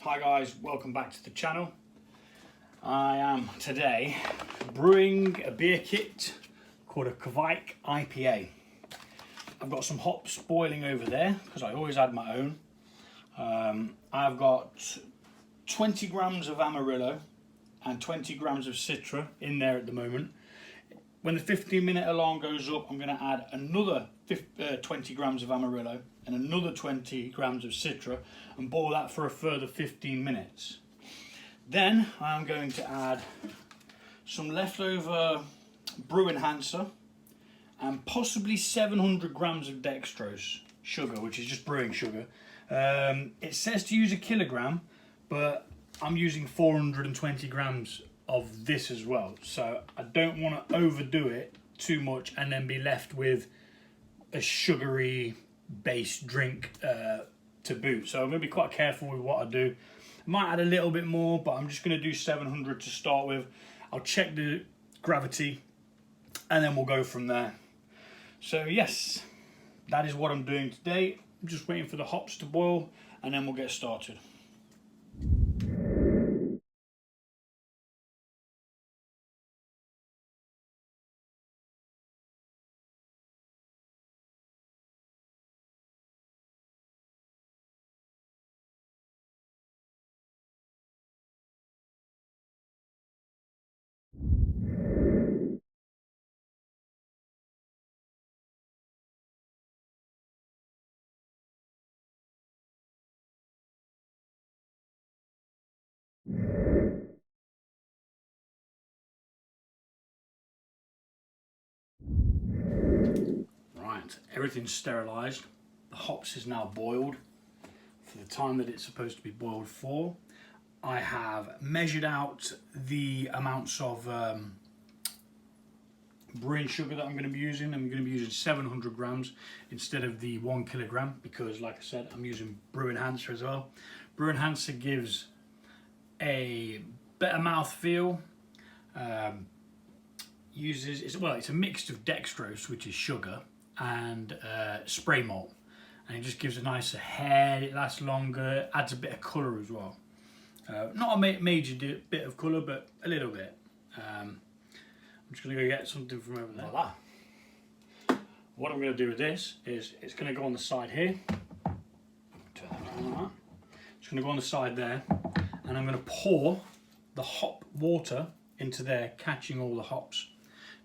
Hi guys, welcome back to the channel. I am today brewing a beer kit called a Kveik IPA. I've got some hops boiling over there because I always add my own. I've got 20 grams of Amarillo and 20 grams of Citra in there at the moment. When the 15-minute alarm goes up, I'm going to add another 20 grams of Amarillo and another 20 grams of Citra and boil that for a further 15 minutes. Then I'm going to add some leftover brew enhancer and possibly 700 grams of dextrose sugar, which is just brewing sugar. It says to use a kilogram, but I'm using 420 grams of this as well, so I don't want to overdo it too much and then be left with a sugary based drink to boot. So I'm going to be quite careful with what I do. I might add a little bit more, but I'm just going to do 700 to start with. I'll check the gravity and then we'll go from there. So yes, that is what I'm doing today. I'm just waiting for the hops to boil and then we'll get started. Right, everything's sterilised. The hops is now boiled for the time that it's supposed to be boiled for. I have measured out the amounts of brewing sugar that I'm going to be using. I'm going to be using 700 grams instead of the 1 kilogram because, like I said, I'm using brew enhancer as well. Brew enhancer gives a better mouthfeel. It's a mix of dextrose, which is sugar, and spray malt, and it just gives a nicer head. It lasts longer, adds a bit of colour as well. Not a major bit of colour, but a little bit. I'm just going to go get something from over there. Voila. What I'm going to do with this is it's going to go on the side here. Turn that around like that. It's going to go on the side there, and I'm going to pour the hop water into there, catching all the hops,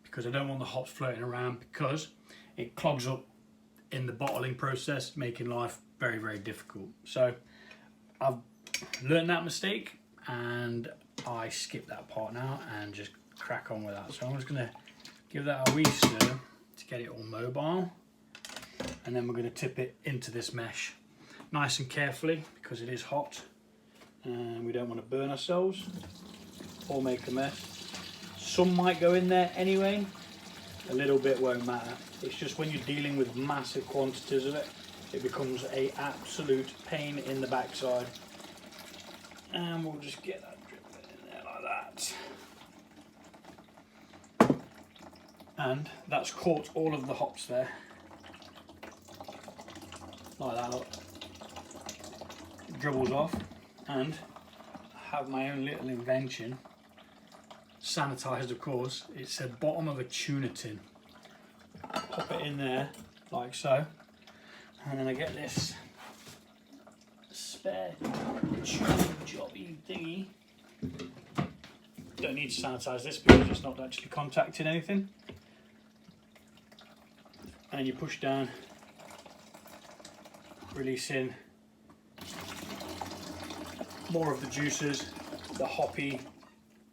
because I don't want the hops floating around because it clogs up in the bottling process, making life very, very difficult. So I've learned that mistake and I skip that part now and just crack on with that. So I'm just going to give that a wee stir to get it all mobile, and then we're going to tip it into this mesh nice and carefully because it is hot and we don't want to burn ourselves or make a mess. Some might go in there anyway, a little bit won't matter. It's just when you're dealing with massive quantities of it, it becomes an absolute pain in the backside. And we'll just get that drip in there like that. And that's caught all of the hops there. Like that, look. It dribbles off, and I have my own little invention. Sanitized, of course. It's a bottom of a tuna tin. Pop it in there like so, and then I get this spare tuna jobby thingy. Don't need to sanitize this because it's not actually contacting anything. And you push down, releasing more of the juices, the hoppy.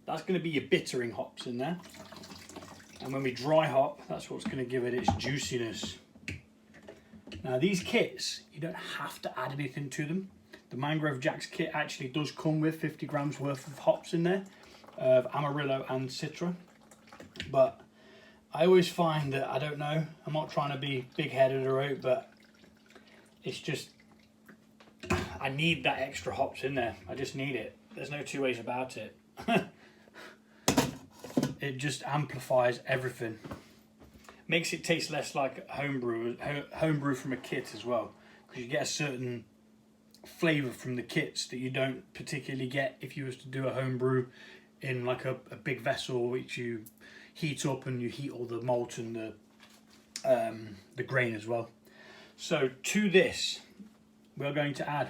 That's going to be your bittering hops in there. And when we dry hop, that's what's going to give it its juiciness. Now these kits, you don't have to add anything to them. The Mangrove Jack's kit actually does come with 50 grams worth of hops in there, of Amarillo and Citra. But I always find that, I don't know, I'm not trying to be big-headed or out, but it's just, I need that extra hops in there. I just need it. There's no two ways about it. It just amplifies everything. Makes it taste less like homebrew from a kit as well, because you get a certain flavour from the kits that you don't particularly get if you was to do a home brew in like a big vessel which you heat up, and you heat all the malt and the grain as well. So to this we're going to add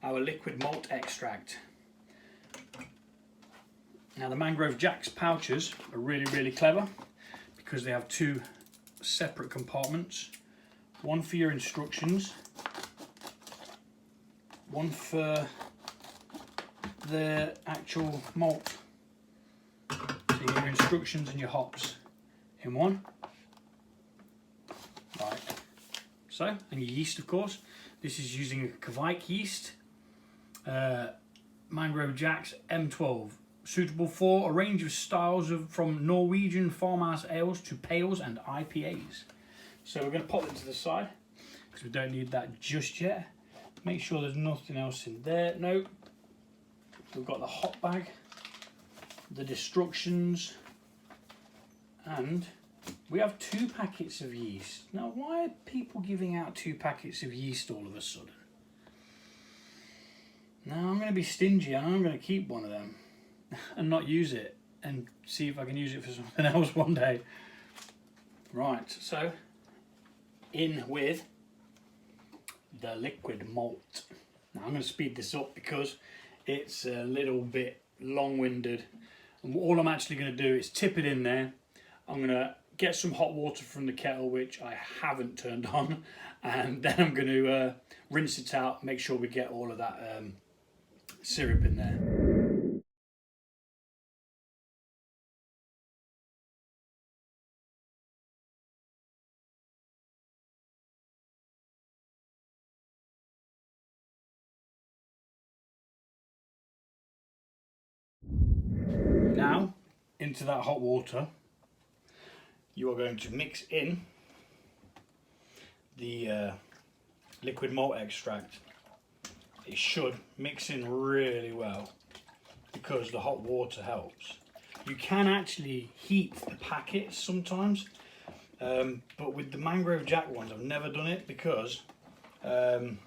our liquid malt extract. Now the Mangrove Jack's pouches are really clever because they have two separate compartments. One for your instructions, one for the actual malt. So your instructions and your hops in one. Right. So, and your yeast of course. This is using a Kveik yeast. Mangrove Jack's M12. Suitable for a range of styles from Norwegian farmhouse ales to pales and IPAs. So we're going to pop it to the side because we don't need that just yet. Make sure there's nothing else in there. Nope. We've got the hop bag, the instructions, and we have 2 packets of yeast. Now, why are people giving out 2 packets of yeast all of a sudden? Now I'm going to be stingy and I'm going to keep one of them and not use it and see if I can use it for something else one day. Right, so in with the liquid malt. Now I'm going to speed this up because it's a little bit long-winded, and all I'm actually going to do is tip it in there. I'm going to get some hot water from the kettle, which I haven't turned on, and then I'm going to rinse it out, make sure we get all of that syrup in there. Now, into that hot water, you are going to mix in the liquid malt extract. It should mix in really well because the hot water helps. You can actually heat the packets sometimes, but with the Mangrove Jack ones I've never done it because there's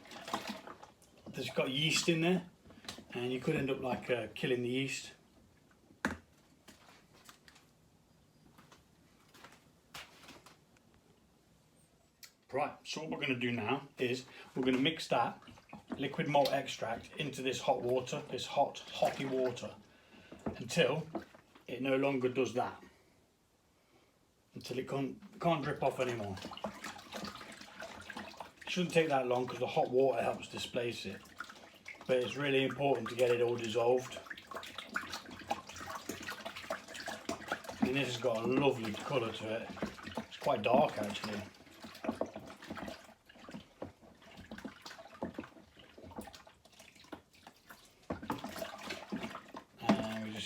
got yeast in there and you could end up like killing the yeast. Right, so what we're going to do now is we're going to mix that liquid malt extract into this hot water, this hot, hoppy water, until it no longer does that. Until it can't drip off anymore. It shouldn't take that long because the hot water helps displace it. But it's really important to get it all dissolved. And this has got a lovely colour to it. It's quite dark actually.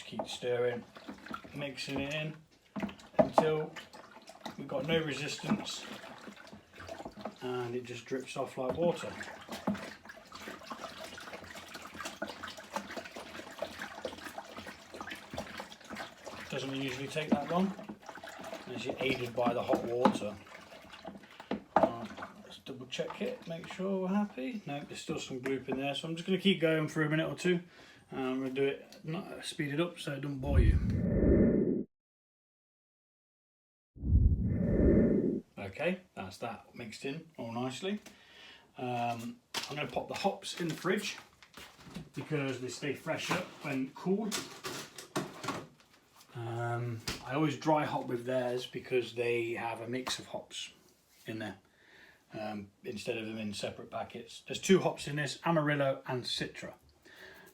Keep stirring, mixing it in until we've got no resistance and it just drips off like water. Doesn't usually take that long as you're aided by the hot water. Let's double check it, make sure we're happy. No, there's still some gloop in there, so I'm just going to keep going for a minute or two. I'm going to do it, not speed it up so it doesn't bore you. Okay, that's that mixed in all nicely. I'm going to pop the hops in the fridge because they stay fresher when cooled. I always dry hop with theirs because they have a mix of hops in there instead of them in separate packets. There's 2 hops in this, Amarillo and Citra.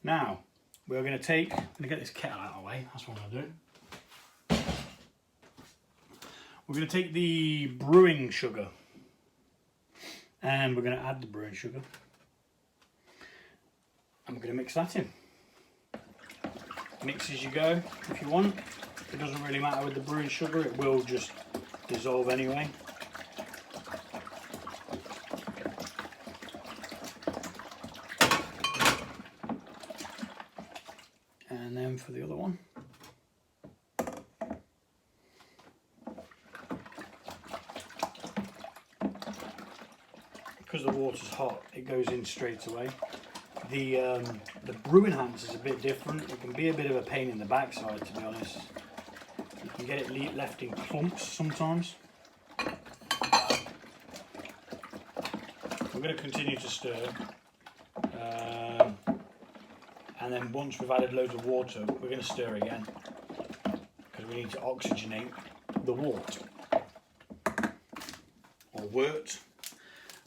Now, we're going to get this kettle out of the way, that's what I'm going to do. We're going to take the brewing sugar and we're going to add the brewing sugar and we're going to mix that in. Mix as you go if you want. It doesn't really matter with the brewing sugar, it will just dissolve anyway. And then for the other one, because because the water's hot, it goes in straight away. The Brewing is a bit different. It can be a bit of a pain in the backside, to be honest. You can get it left in clumps sometimes. We're going to continue to stir. And then once we've added loads of water, we're going to stir again. Because we need to oxygenate the wort. Or wort.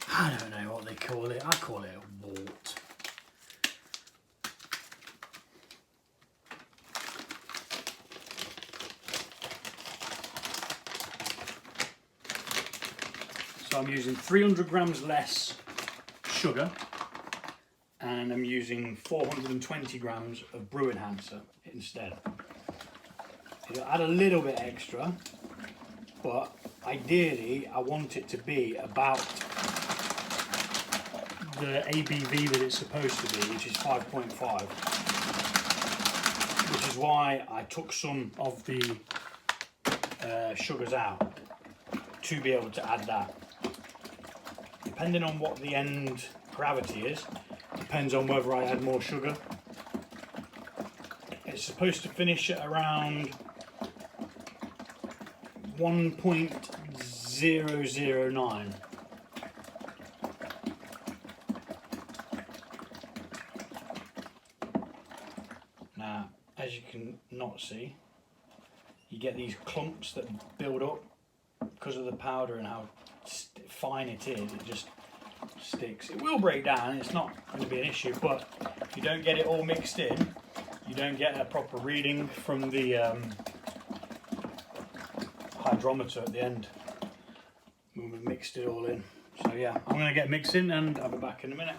I don't know what they call it. I call it a wort. So I'm using 300 grams less sugar, and I'm using 420 grams of brew enhancer instead. It'll add a little bit extra, but ideally I want it to be about the ABV that it's supposed to be, which is 5.5, which is why I took some of the sugars out to be able to add that. Depending on what the end gravity is, depends on whether I add more sugar. It's supposed to finish at around 1.009. Now, as you can not see, you get these clumps that build up because of the powder and how fine it is. It just sticks. It will break down, it's not going to be an issue, but if you don't get it all mixed in, you don't get a proper reading from the hydrometer at the end when we've mixed it all in. So yeah, I'm going to get mixing and I'll be back in a minute.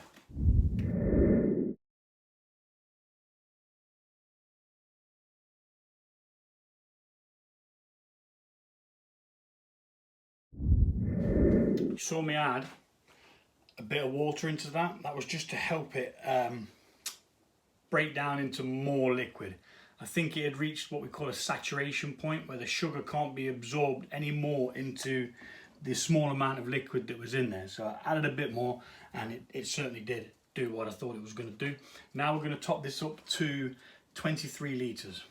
You saw me add a bit of water into that. That was just to help it break down into more liquid. I think it had reached what we call a saturation point, where the sugar can't be absorbed anymore into the small amount of liquid that was in there. So I added a bit more, and it certainly did do what I thought it was going to do. Now we're going to top this up to 23 litres.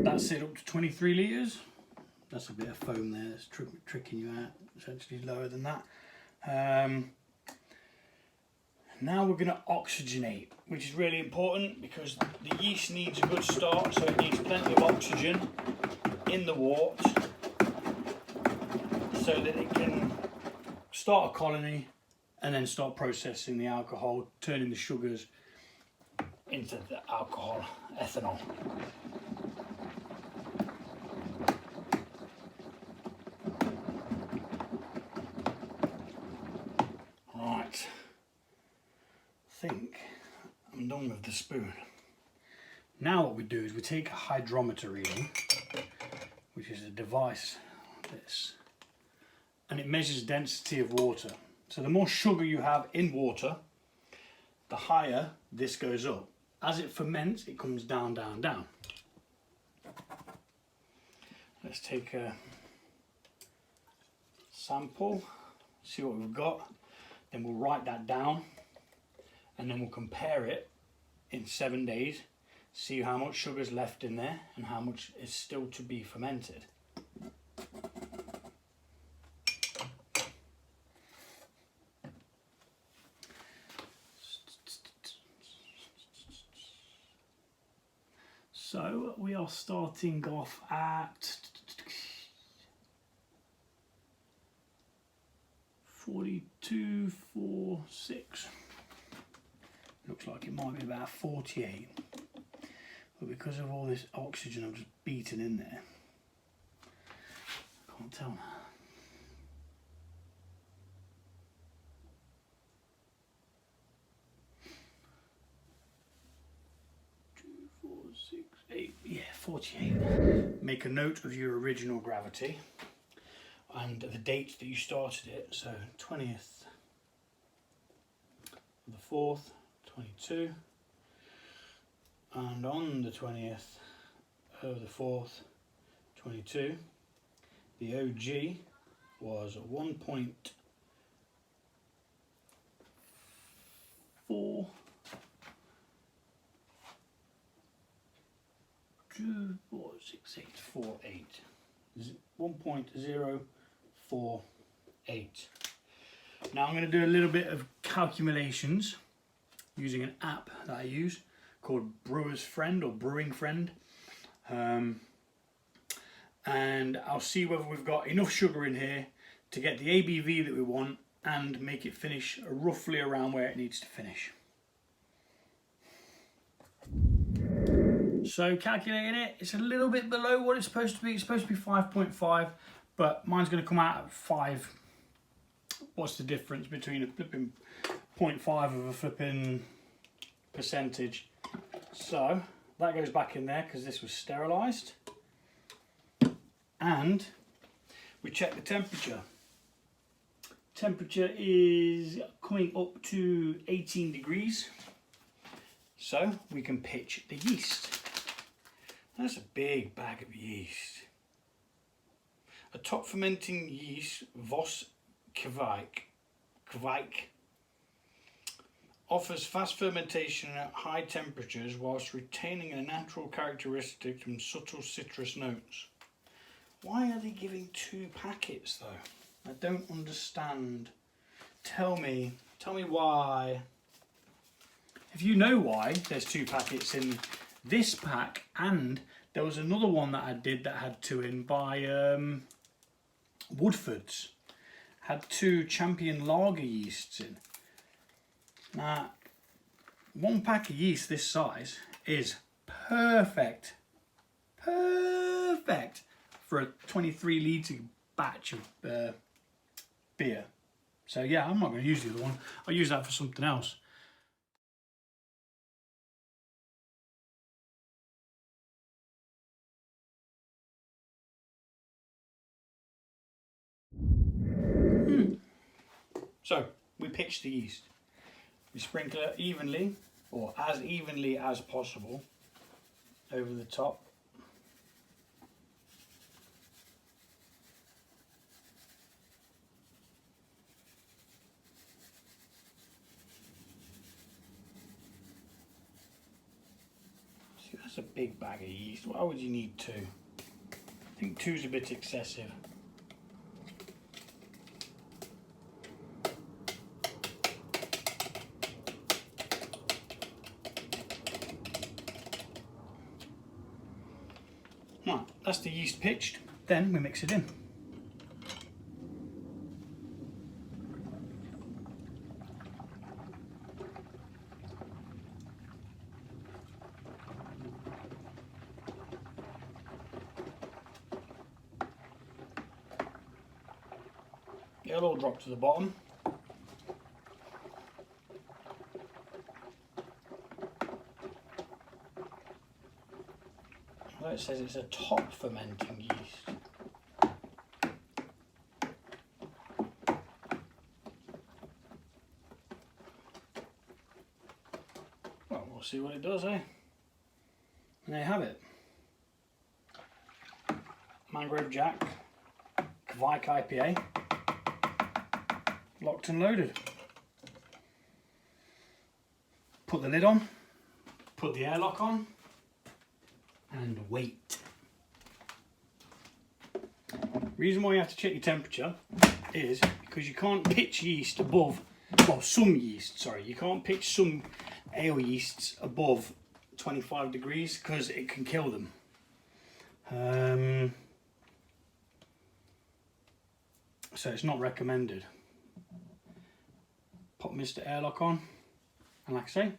That's it up to 23 litres. That's a bit of foam there that's tricking you out. It's actually lower than that. Now we're going to oxygenate, which is really important because the yeast needs a good start, so it needs plenty of oxygen in the wort so that it can start a colony and then start processing the alcohol, turning the sugars into the alcohol, ethanol. Right, I think I'm done with the spoon. Now what we do is we take a hydrometer reading, which is a device like this, and it measures density of water. So the more sugar you have in water, the higher this goes up. As it ferments, it comes down, down, down. Let's take a sample, see what we've got, then we'll write that down, and then we'll compare it in 7 days, see how much sugar's left in there and how much is still to be fermented. So we are starting off at 42.46. Looks like it might be about 48. But because of all this oxygen I've just beaten in there, I can't tell now. Yeah, 48. Make a note of your original gravity and the date that you started it. So 20th the 4th, 22. And on the 20th of the 4th, 22, the OG was 1.4. 1.048. 1.048. Now I'm going to do a little bit of calculations using an app that I use called Brewer's Friend or Brewing Friend, and I'll see whether we've got enough sugar in here to get the ABV that we want and make it finish roughly around where it needs to finish. So calculating it, it's a little bit below what it's supposed to be. It's supposed to be 5.5, but mine's going to come out at 5. What's the difference between a flipping 0.5 of a flipping percentage? So that goes back in there because this was sterilised. And we check the temperature. Temperature is coming up to 18 degrees. So we can pitch the yeast. That's a big bag of yeast. A top fermenting yeast, Jack Kveik, offers fast fermentation at high temperatures whilst retaining a natural characteristic and subtle citrus notes. Why are they giving 2 packets though? I don't understand. Tell me why. If you know why there's 2 packets in this pack, and there was another one that I did that had 2 in by Woodford's, had 2 champion lager yeasts in. Now 1 pack of yeast this size is perfect for a 23 litre batch of beer. So yeah, I'm not going to use the other one. I'll use that for something else. So we pitch the yeast. We sprinkle it evenly, or as evenly as possible, over the top. See, that's a big bag of yeast. Why would you need 2? I think 2's a bit excessive. Right, that's the yeast pitched, then we mix it in. It'll all drop to the bottom. It says it's a top fermenting yeast. Well, we'll see what it does, eh? And there you have it. Mangrove Jack Kveik IPA. Locked and loaded. Put the lid on, put the airlock on, and wait. Reason why you have to check your temperature is because you can't pitch yeast above, well, some yeast, sorry, you can't pitch some ale yeasts above 25 degrees because it can kill them. So it's not recommended. Put Mr. Airlock on, and like I say,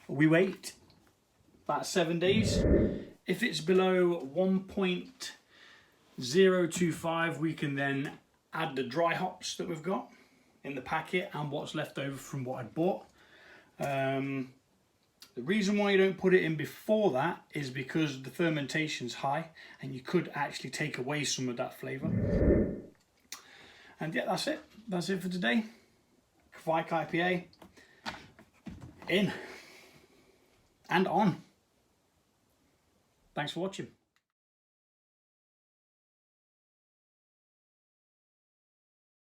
we wait about 7 days. If it's below 1.025, we can then add the dry hops that we've got in the packet and what's left over from what I bought. The reason why you don't put it in before that is because the fermentation's high and you could actually take away some of that flavour. And yeah, that's it. That's it for today. Kveik IPA. in and on. Thanks for watching.